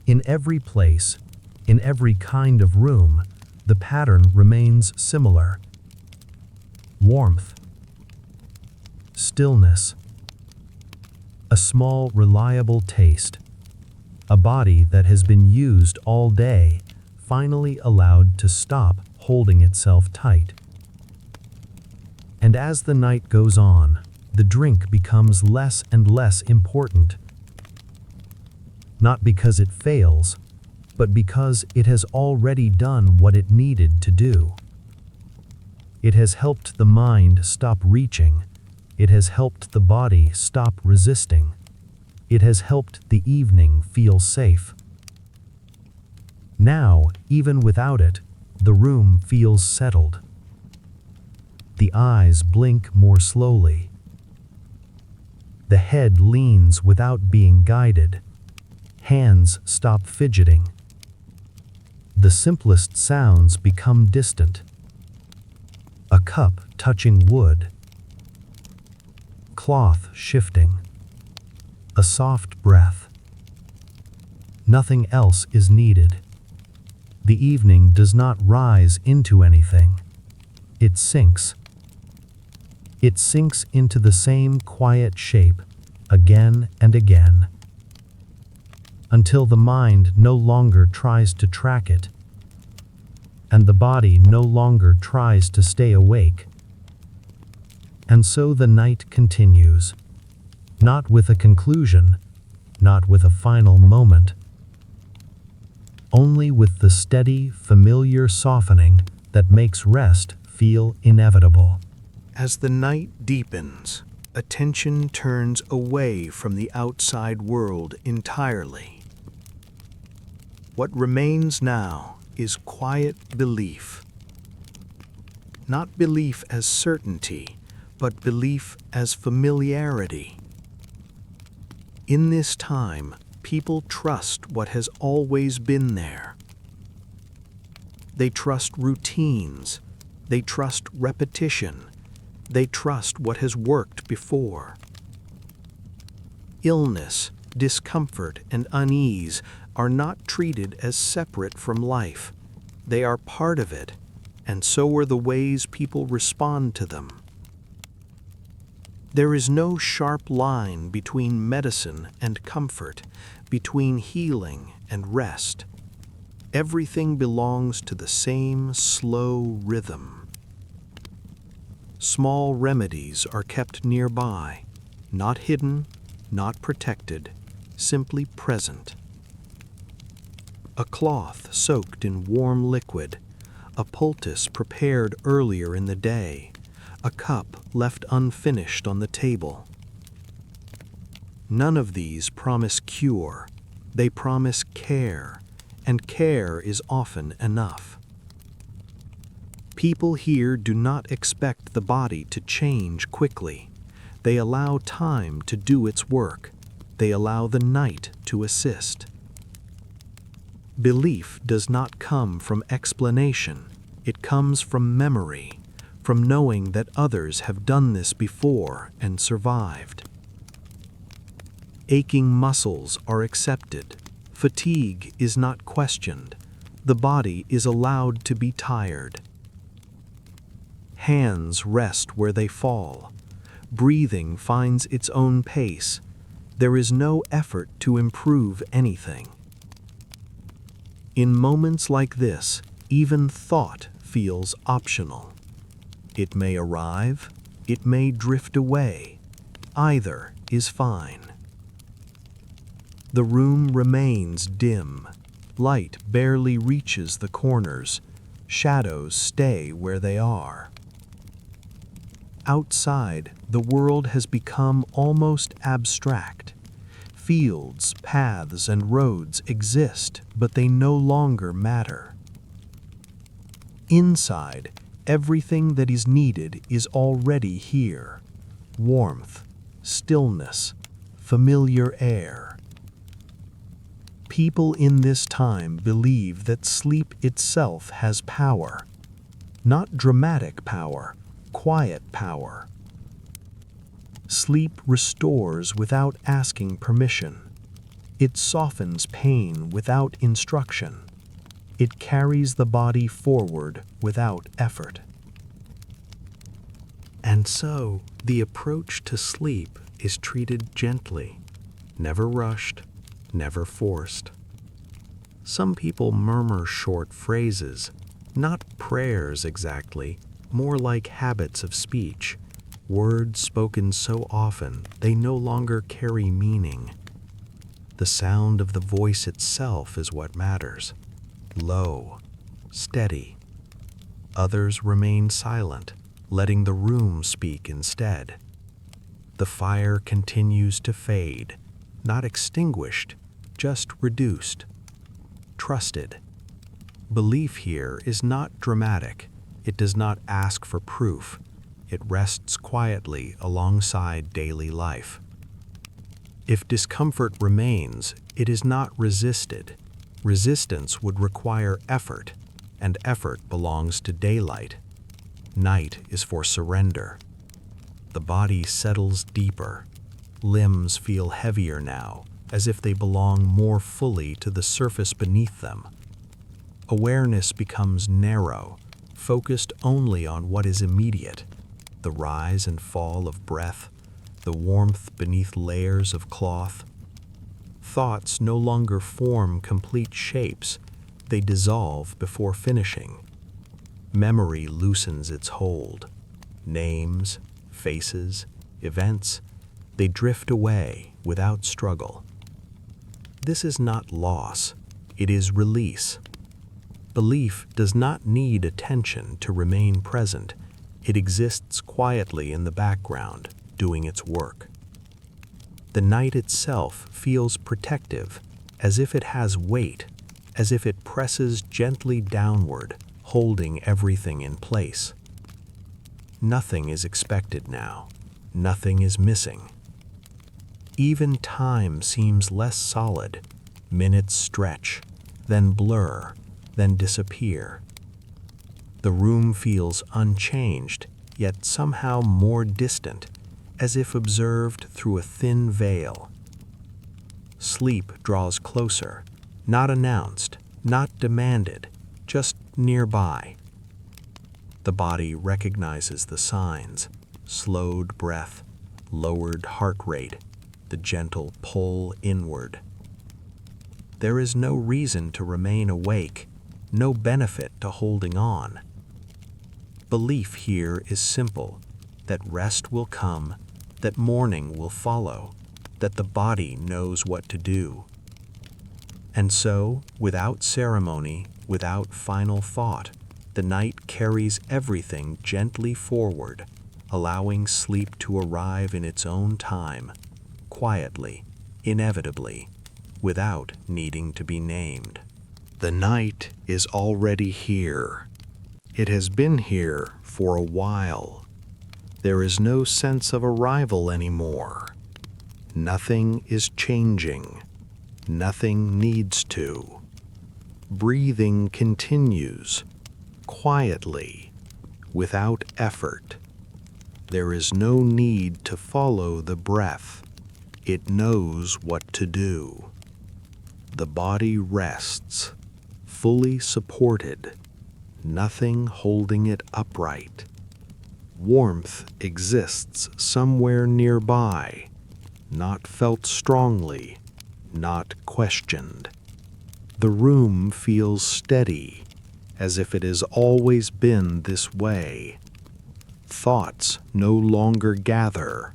In every place, in every kind of room, the pattern remains similar. Warmth, stillness, a small, reliable taste, a body that has been used all day, finally allowed to stop holding itself tight. And as the night goes on, the drink becomes less and less important. Not because it fails, but because it has already done what it needed to do. It has helped the mind stop reaching. It has helped the body stop resisting. It has helped the evening feel safe. Now, even without it, the room feels settled. The eyes blink more slowly. The head leans without being guided. Hands stop fidgeting. The simplest sounds become distant. A cup touching wood. Cloth shifting. A soft breath. Nothing else is needed. The evening does not rise into anything. It sinks. It sinks into the same quiet shape again and again, until the mind no longer tries to track it, and the body no longer tries to stay awake. And so the night continues, not with a conclusion, not with a final moment, only with the steady, familiar softening that makes rest feel inevitable. As the night deepens, attention turns away from the outside world entirely. What remains now is quiet belief. Not belief as certainty, but belief as familiarity. In this time, people trust what has always been there. They trust routines. They trust repetition. They trust what has worked before. Illness, discomfort, and unease are not treated as separate from life. They are part of it, and so are the ways people respond to them. There is no sharp line between medicine and comfort, between healing and rest. Everything belongs to the same slow rhythm. Small remedies are kept nearby, not hidden, not protected, simply present. A cloth soaked in warm liquid, a poultice prepared earlier in the day, a cup left unfinished on the table. None of these promise cure. They promise care, and care is often enough. People here do not expect the body to change quickly. They allow time to do its work. They allow the night to assist. Belief does not come from explanation. It comes from memory, from knowing that others have done this before and survived. Aching muscles are accepted. Fatigue is not questioned. The body is allowed to be tired. Hands rest where they fall. Breathing finds its own pace. There is no effort to improve anything. In moments like this, even thought feels optional. It may arrive, it may drift away. Either is fine. The room remains dim. Light barely reaches the corners. Shadows stay where they are. Outside, the world has become almost abstract. Fields, paths, and roads exist, but they no longer matter. Inside, everything that is needed is already here. Warmth, stillness, familiar air. People in this time believe that sleep itself has power. Not dramatic power, quiet power. Sleep restores without asking permission. It softens pain without instruction. It carries the body forward without effort. And so, the approach to sleep is treated gently, never rushed, never forced. Some people murmur short phrases, not prayers exactly, more like habits of speech, words spoken so often they no longer carry meaning. The sound of the voice itself is what matters. Low, steady. Others remain silent, letting the room speak instead. The fire continues to fade, not extinguished, just reduced. Trusted. Belief here is not dramatic. It does not ask for proof. It rests quietly alongside daily life. If discomfort remains, it is not resisted. Resistance would require effort, and effort belongs to daylight. Night is for surrender. The body settles deeper. Limbs feel heavier now, as if they belong more fully to the surface beneath them. Awareness becomes narrow, focused only on what is immediate, the rise and fall of breath, the warmth beneath layers of cloth. Thoughts no longer form complete shapes, they dissolve before finishing. Memory loosens its hold. Names, faces, events, they drift away without struggle. This is not loss, it is release. Belief does not need attention to remain present. It exists quietly in the background, doing its work. The night itself feels protective, as if it has weight, as if it presses gently downward, holding everything in place. Nothing is expected now. Nothing is missing. Even time seems less solid. Minutes stretch, then blur, then disappear. The room feels unchanged, yet somehow more distant, as if observed through a thin veil. Sleep draws closer, not announced, not demanded, just nearby. The body recognizes the signs: slowed breath, lowered heart rate, the gentle pull inward. There is no reason to remain awake, no benefit to holding on. Belief here is simple, that rest will come, that morning will follow, that the body knows what to do. And so, without ceremony, without final thought, the night carries everything gently forward, allowing sleep to arrive in its own time, quietly, inevitably, without needing to be named. The night is already here. It has been here for a while. There is no sense of arrival anymore. Nothing is changing. Nothing needs to. Breathing continues, quietly, without effort. There is no need to follow the breath. It knows what to do. The body rests, fully supported, nothing holding it upright. Warmth exists somewhere nearby, not felt strongly, not questioned. The room feels steady, as if it has always been this way. Thoughts no longer gather.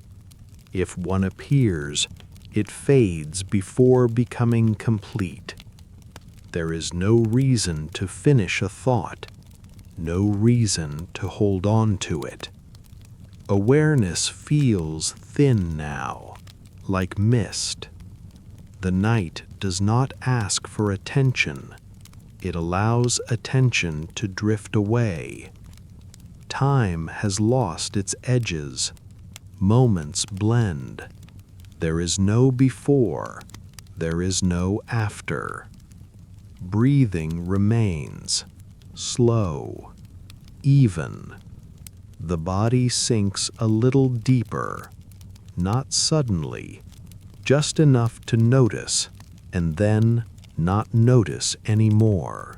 If one appears, it fades before becoming complete. There is no reason to finish a thought, no reason to hold on to it. Awareness feels thin now, like mist. The night does not ask for attention. It allows attention to drift away. Time has lost its edges. Moments blend. There is no before. There is no after. Breathing remains, slow, even. The body sinks a little deeper, not suddenly, just enough to notice, and then not notice anymore.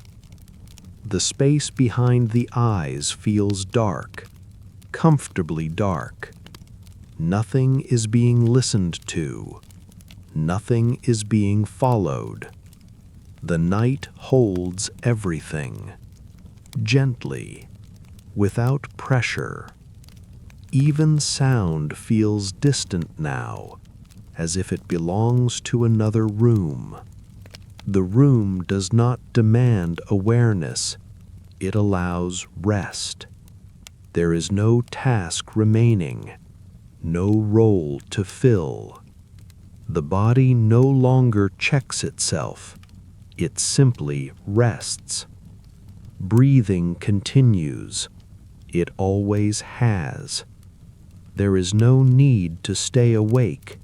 The space behind the eyes feels dark, comfortably dark. Nothing is being listened to. Nothing is being followed. The night holds everything, gently, without pressure. Even sound feels distant now, as if it belongs to another room. The room does not demand awareness. It allows rest. There is no task remaining, no role to fill. The body no longer checks itself. It simply rests. Breathing continues. It always has. There is no need to stay awake,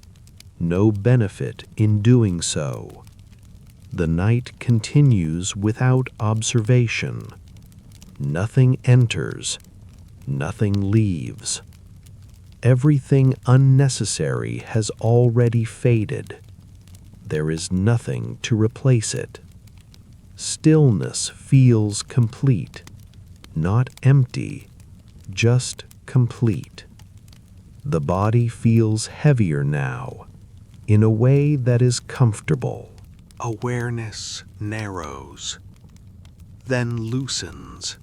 no benefit in doing so. The night continues without observation. Nothing enters, nothing leaves. Everything unnecessary has already faded. There is nothing to replace it. Stillness feels complete, not empty, just complete. The body feels heavier now, in a way that is comfortable. Awareness narrows, then loosens.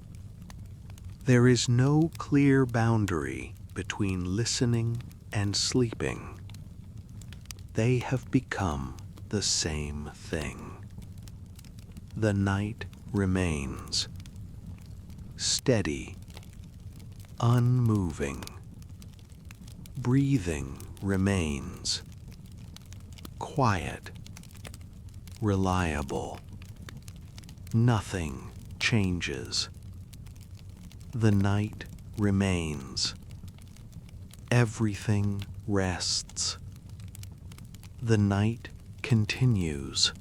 There is no clear boundary between listening and sleeping. They have become the same thing. The night remains, steady, unmoving. Breathing remains, quiet, reliable. Nothing changes. The night remains. Everything rests. The night continues.